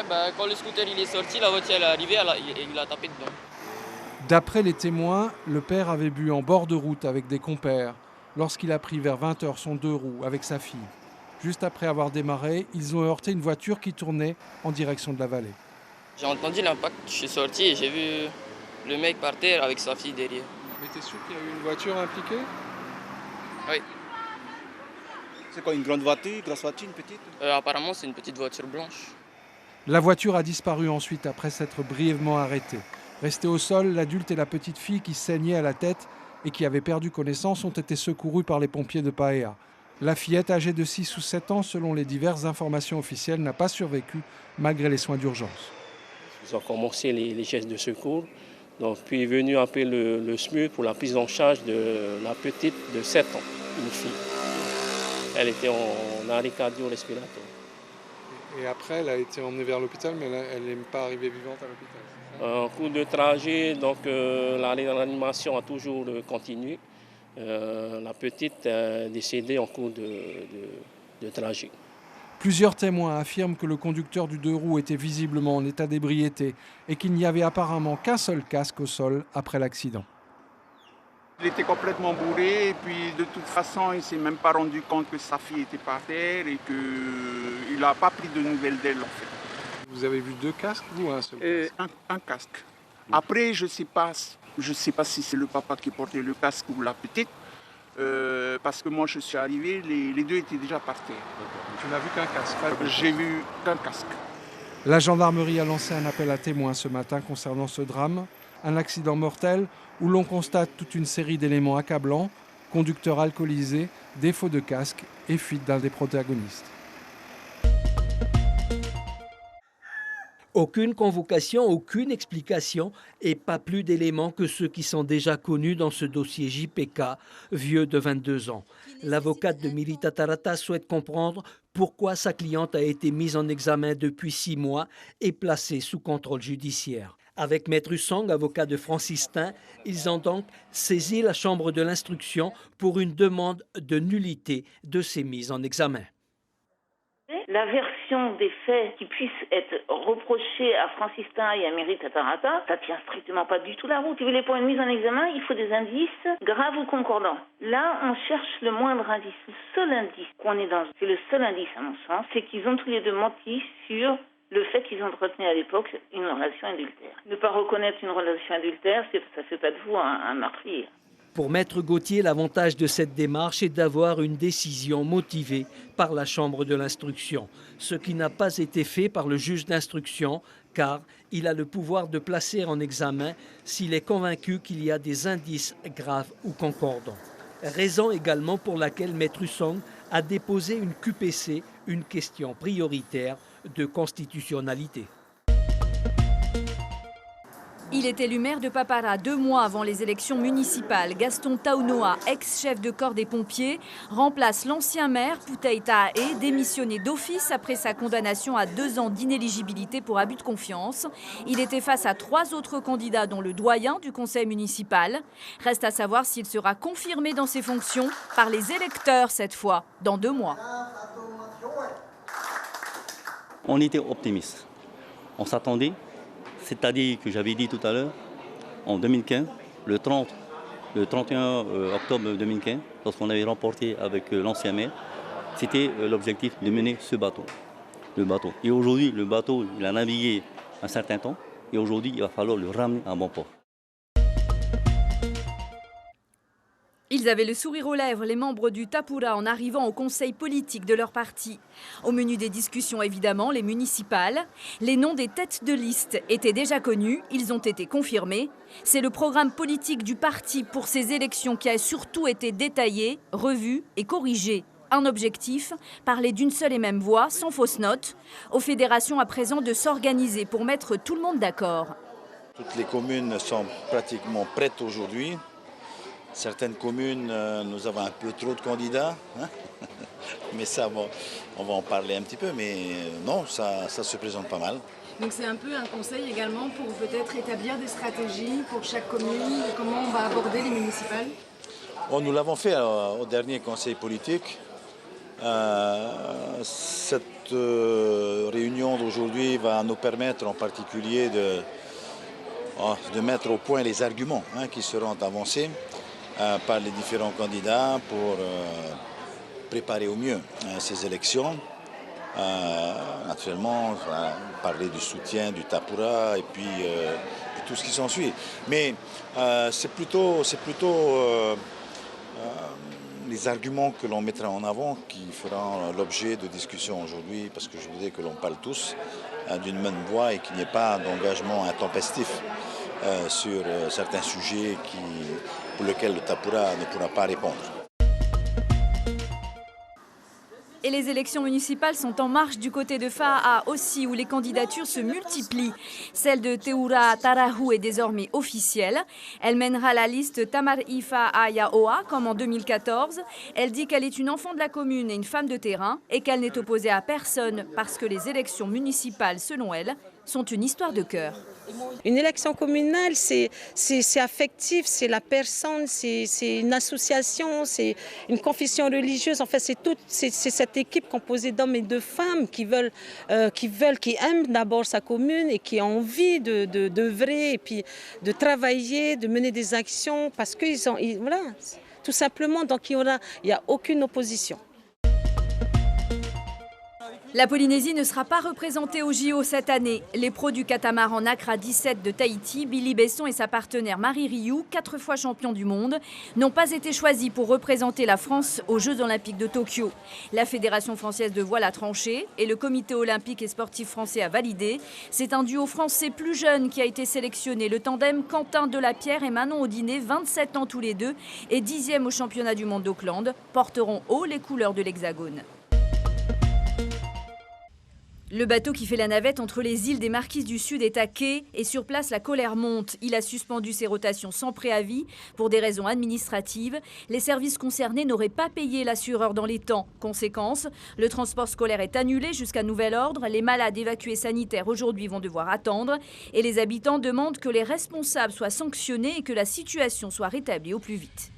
Ouais, quand le scooter il est sorti, la voiture elle est arrivée, il a tapé dedans. D'après les témoins, le père avait bu en bord de route avec des compères lorsqu'il a pris vers 20h son 2 roues avec sa fille. Juste après avoir démarré, ils ont heurté une voiture qui tournait en direction de la vallée. J'ai entendu l'impact, je suis sorti et j'ai vu le mec par terre avec sa fille derrière. Mais t'es sûr qu'il y a eu une voiture impliquée? Oui. C'est quoi, une grande voiture, grosse voiture, une petite? Apparemment c'est une petite voiture blanche. La voiture a disparu ensuite après s'être brièvement arrêtée. Restés au sol, l'adulte et la petite fille qui saignaient à la tête et qui avaient perdu connaissance ont été secourus par les pompiers de Paea. La fillette, âgée de 6 ou 7 ans, selon les diverses informations officielles, n'a pas survécu malgré les soins d'urgence. Ils ont commencé les gestes de secours. Donc, puis est venu un peu le SMUR pour la prise en charge de la petite de 7 ans, une fille. Elle était en arrêt cardio-respiratoire. Et après, elle a été emmenée vers l'hôpital, mais elle n'est pas arrivée vivante à l'hôpital. En cours de trajet, donc la réanimation a toujours continué. La petite est décédée en cours de trajet. Plusieurs témoins affirment que le conducteur du 2 roues était visiblement en état d'ébriété et qu'il n'y avait apparemment qu'un seul casque au sol après l'accident. Il était complètement bourré et puis de toute façon il ne s'est même pas rendu compte que sa fille était par terre et qu'il n'a pas pris de nouvelles d'elle en fait. Vous avez vu 2 casques ou un seul casque? Un casque. Après je sais pas si c'est le papa qui portait le casque ou la petite. Parce que moi je suis arrivé, les deux étaient déjà par terre. Tu n'as vu qu'un casque? J'ai vu qu'un casque. La gendarmerie a lancé un appel à témoins ce matin concernant ce drame, un accident mortel où l'on constate toute une série d'éléments accablants, conducteur alcoolisé, défaut de casque et fuite d'un des protagonistes. Aucune convocation, aucune explication et pas plus d'éléments que ceux qui sont déjà connus dans ce dossier JPK, vieux de 22 ans. L'avocate de Milita Tarata souhaite comprendre pourquoi sa cliente a été mise en examen depuis 6 mois et placée sous contrôle judiciaire. Avec Maître Usang, avocat de Francistin, ils ont donc saisi la Chambre de l'instruction pour une demande de nullité de ces mises en examen. La version des faits qui puisse être reprochée à Francistin et à Milita Tarata, ça tient strictement pas du tout la route. Si vous voulez, pour une mise en examen, il faut des indices graves ou concordants. Là, on cherche le moindre indice. Le seul indice qu'on est dans, c'est le seul indice à mon sens, c'est qu'ils ont tous les deux menti sur le fait qu'ils entretenaient à l'époque une relation adultère. Ne pas reconnaître une relation adultère, ça fait pas de vous un meurtrier. Pour Maître Gauthier, l'avantage de cette démarche est d'avoir une décision motivée par la Chambre de l'instruction, ce qui n'a pas été fait par le juge d'instruction, car il a le pouvoir de placer en examen s'il est convaincu qu'il y a des indices graves ou concordants. Raison également pour laquelle Maître Usang a déposé une QPC, une question prioritaire de constitutionnalité. Il est élu maire de Papara 2 mois avant les élections municipales. Gaston Taunoa, ex-chef de corps des pompiers, remplace l'ancien maire Poutei Tahae, démissionné d'office après sa condamnation à 2 ans d'inéligibilité pour abus de confiance. Il était face à 3 autres candidats, dont le doyen du conseil municipal. Reste à savoir s'il sera confirmé dans ses fonctions par les électeurs cette fois, dans 2 mois. On était optimistes. On s'attendait. C'est-à-dire que j'avais dit tout à l'heure, en 2015, le 31 octobre 2015, lorsqu'on avait remporté avec l'ancien maire, c'était l'objectif de mener ce bateau. Le bateau. Et aujourd'hui, le bateau, il a navigué un certain temps, et aujourd'hui, il va falloir le ramener à bon port. Ils avaient le sourire aux lèvres, les membres du Tapura, en arrivant au conseil politique de leur parti. Au menu des discussions, évidemment, les municipales. Les noms des têtes de liste étaient déjà connus, ils ont été confirmés. C'est le programme politique du parti pour ces élections qui a surtout été détaillé, revu et corrigé. Un objectif, parler d'une seule et même voix, sans fausse note. Aux fédérations à présent de s'organiser pour mettre tout le monde d'accord. Toutes les communes sont pratiquement prêtes aujourd'hui. Certaines communes, nous avons un peu trop de candidats, hein. Mais ça, bon, on va en parler un petit peu, mais non, ça se présente pas mal. Donc c'est un peu un conseil également pour peut-être établir des stratégies pour chaque commune, comment on va aborder les municipales? Bon, nous l'avons fait au dernier conseil politique. Cette réunion d'aujourd'hui va nous permettre en particulier de mettre au point les arguments qui seront avancés par les différents candidats pour préparer au mieux ces élections. Naturellement, parler du soutien du Tapura et puis tout ce qui s'ensuit. Mais c'est plutôt les arguments que l'on mettra en avant qui feront l'objet de discussions aujourd'hui, parce que je voudrais que l'on parle tous d'une même voix et qu'il n'y ait pas d'engagement intempestif sur certains sujets pour lesquels le Tapura ne pourra pas répondre. Et les élections municipales sont en marche du côté de Fa'a aussi, où les candidatures se multiplient. Celle de Teura Tarahu est désormais officielle. Elle mènera la liste Tamari Fa'a Yaoa, comme en 2014. Elle dit qu'elle est une enfant de la commune et une femme de terrain, et qu'elle n'est opposée à personne parce que les élections municipales, selon elle, sont une histoire de cœur. Une élection communale, c'est affectif, c'est la personne, c'est une association, c'est une confession religieuse. En fait, c'est cette équipe composée d'hommes et de femmes qui aiment d'abord sa commune et qui ont envie d'œuvrer et puis de travailler, de mener des actions parce voilà, tout simplement. Donc il n'y a aucune opposition. La Polynésie ne sera pas représentée au JO cette année. Les pros du catamaran Accra 17 de Tahiti, Billy Besson et sa partenaire Marie Rioux, 4 fois champions du monde, n'ont pas été choisis pour représenter la France aux Jeux Olympiques de Tokyo. La Fédération française de voile a tranché et le Comité olympique et sportif français a validé. C'est un duo français plus jeune qui a été sélectionné. Le tandem Quentin Delapierre et Manon Audinet, 27 ans tous les deux, et 10e au championnat du monde d'Auckland, porteront haut les couleurs de l'Hexagone. Le bateau qui fait la navette entre les îles des Marquises du Sud est à quai et sur place la colère monte. Il a suspendu ses rotations sans préavis pour des raisons administratives. Les services concernés n'auraient pas payé l'assureur dans les temps. Conséquence, le transport scolaire est annulé jusqu'à nouvel ordre. Les malades évacués sanitaires aujourd'hui vont devoir attendre et les habitants demandent que les responsables soient sanctionnés et que la situation soit rétablie au plus vite.